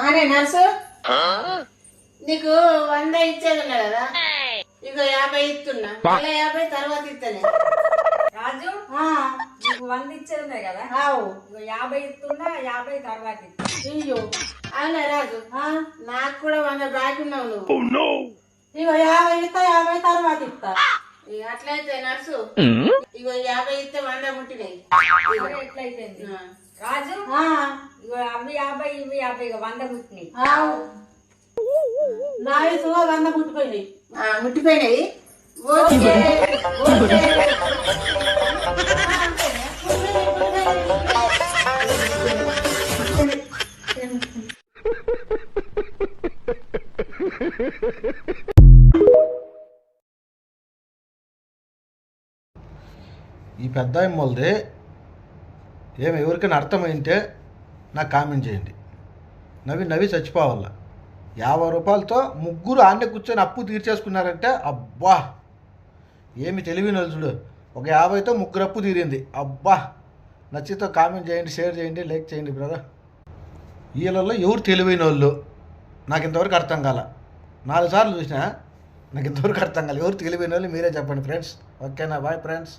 అనే నర్సు నీకు 100 ఇచ్చేది ఉన్నా కదా, ఇక 50 ఇస్తున్నా, మళ్ళీ 50 తర్వాత ఇస్తానే. రాజు నీకు 100 ఇచ్చేది ఉన్నాయి కదా, ఇగో 50 ఇస్తున్నా, 50 తర్వాత ఇస్తా. అయ్యో అవునా రాజు, నాకు కూడా 100 బాకీ ఉన్నావు నువ్వు. ఇగో 50 ఇస్తా, 50 తర్వాత ఇస్తా. అట్లయితే నర్సు ఇగో 50 ఇస్తే 100 ముట్టినాయి. ఎట్లయితే రాజు ఇగో అవి 50 ఇవి 50 ఇక 100 ముట్టినాయి. నా వయసులో 100 ముట్టిపోయినాయి. ముట్టిపోయినాయి. ఓకే ఈ పెద్ద వాళ్ళది ఏమి ఎవరికైనా అర్థమైంటే నాకు కామెంట్ చేయండి. నవ్వి చచ్చిపోవాల. 50 రూపాయలతో ముగ్గురు ఆన్నే కూర్చొని అప్పు తీర్చేసుకున్నారంటే అబ్బా ఏమి తెలివిన చూడు. ఒక 50తో ముగ్గురు అప్పు తీరింది. అబ్బా నచ్చితే కామెంట్ చేయండి, షేర్ చేయండి, లైక్ చేయండి బ్రదర్. వీళ్ళల్లో ఎవరు తెలివైన వాళ్ళు నాకు ఇంతవరకు అర్థం కాల. 4 సార్లు చూసినా నాకు ఇంతవరకు అర్థం కాలేదు. ఎవరు తెలివైన వాళ్ళు మీరే చెప్పండి ఫ్రెండ్స్. ఓకేనా? Bye friends.